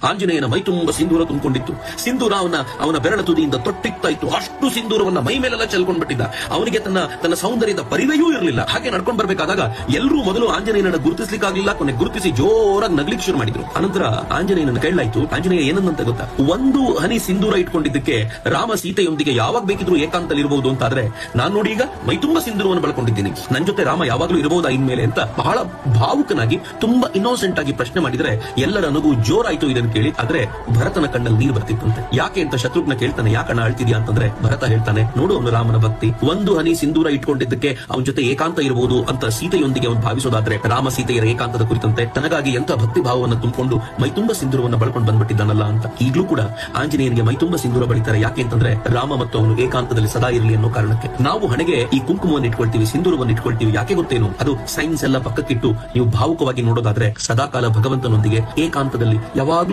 ಆಂಜನೇಯನ ಮೈ ತುಂಬ ಸಿಂಧೂರ ತುಂಬಿಕೊಂಡಿತ್ತು. ಸಿಂಧೂರ ಅವನ ಬೆರಳ ತುದಿಯಿಂದ ತೊಟ್ಟಿತ್ತಾ ಇತ್ತು. ಅಷ್ಟು ಸಿಂಧೂರವನ್ನ ಮೈ ಮೇಲೆಲ್ಲ ಚೆಲ್ಕೊಂಡ್ಬಿಟ್ಟಿದ್ದ. ಅವನಿಗೆ ತನ್ನ ಸೌಂದರ್ಯದ ಪರಿವೆಯೂ ಇರಲಿಲ್ಲ. ಹಾಗೆ ನಡ್ಕೊಂಡ್ ಬರ್ಬೇಕಾದಾಗ ಎಲ್ಲರೂ ಮೊದಲು ಆಂಜನೇಯನನ್ನ ಗುರುತಿಸ್ಲಿಕ್ಕಾಗಲಿಲ್ಲ. ಕೊನೆ ಗುರುತಿಸಿ ಜೋರಾಗಿ ನಗ್ಲಿಕ್ಕೆ ಶುರು ಮಾಡಿದ್ರು. ಅನಂತರ ಆಂಜನೇಯನನ್ನ ಕೇಳಲಾಯ್ತು, ಆಂಜನೇಯ ಏನನ್ನಂತ ಗೊತ್ತಾ, ಒಂದು ಹನಿ ಸಿಂಧೂರ ಇಟ್ಕೊಂಡಿದ್ದಕ್ಕೆ ರಾಮ ಸೀತೆಯೊಂದಿಗೆ ಯಾವಾಗ ಬೇಕಿದ್ರು ಏಕಾಂತಲ್ಲಿ ಇರಬಹುದು ಅಂತ ಆದ್ರೆ, ನಾನ್ ನೋಡಿ ಈಗ ಮೈ ತುಂಬಾ ಸಿಂಧೂರವನ್ನು ಬಳಕೊಂಡಿದ್ದೀನಿ, ನನ್ ಜೊತೆ ರಾಮ ಯಾವಾಗ್ಲೂ ಇರಬಹುದಾ ಇನ್ಮೇಲೆ ಅಂತ ಬಹಳ ಭಾವುಕನಾಗಿ ತುಂಬಾ ಇನ್ನೋಸೆಂಟ್ ಆಗಿ ಪ್ರಶ್ನೆ ಮಾಡಿದ್ರೆ ಎಲ್ಲರ ನಗು ಜೋರಾಯ್ತು. ಇದನ್ನು ಕೇಳಿ ಆದ್ರೆ ಭರತನ ಕಣ್ಣಲ್ಲಿ ನೀರು ಬರ್ತಿತ್ತಂತೆ. ಯಾಕೆ ಅಂತ ಶತ್ರುಘ್ನ ಕೇಳ್ತಾನೆ, ಯಾಕಣ್ಣ ಅಳ್ತಿದ್ಯಾ ಅಂತಂದ್ರೆ ಭರತ ಹೇಳ್ತಾನೆ, ನೋಡು ಅವನು ರಾಮನ ಭಕ್ತಿ, ಒಂದು ಹನಿ ಸಿಂಧೂರ ಇಟ್ಕೊಂಡಿದ್ದಕ್ಕೆ ಅವನ ಜೊತೆ ಏಕಾಂತ ಇರಬಹುದು ಅಂತ ಸೀತೆಯೊಂದಿಗೆ ಅವನು ಭಾವಿಸೋದಾದ್ರೆ, ರಾಮ ಸೀತೆಯರ ಏಕಾಂತದ ಕುರಿತಂತೆ ತನಗಾಗಿ ಎಂತ ಭಕ್ತಿ ಭಾವವನ್ನು ತುಂಬಿಕೊಂಡು ಮೈ ತುಂಬಾ ಸಿಂಧೂರವನ್ನು ಬಳಕೊಂಡು ಬಂದ್ಬಿಟ್ಟಿದ್ದಾನಲ್ಲ ಅಂತ. ಈಗಲೂ ಕೂಡ ಆಂಜನೇಯನಿಗೆ ಮೈ ತುಂಬಾ ಸಿಂಧೂರ ಬಳಿತಾರೆ. ಯಾಕೆ ಅಂತಂದ್ರೆ ರಾಮ ಮತ್ತು ಅವನು ಏಕಾಂತದಲ್ಲಿ ಸದಾ ಇರಲಿ ಅನ್ನೋ ಕಾರಣಕ್ಕೆ. ನಾವು ಹಣೆಗೆ ಈ ಕುಂಕುಮವನ್ನು ಇಟ್ಕೊಳ್ತೀವಿ, ಸಿಂಧೂರವನ್ನು ಇಟ್ಕೊಳ್ತೀವಿ. ಯಾಕೆ ಗೊತ್ತೇನು, ಅದು ಸೈನ್ಸ್ ಎಲ್ಲ ಪಕ್ಕಕ್ಕಿಟ್ಟು ನೀವು ಭಾವುಕವಾಗಿ ನೋಡೋದಾದ್ರೆ ಸದಾಕಾಲ ಭಗವಂತನೊಂದಿಗೆ ಏಕಾಂತದಲ್ಲಿ ಯಾವಾಗ್ಲೂ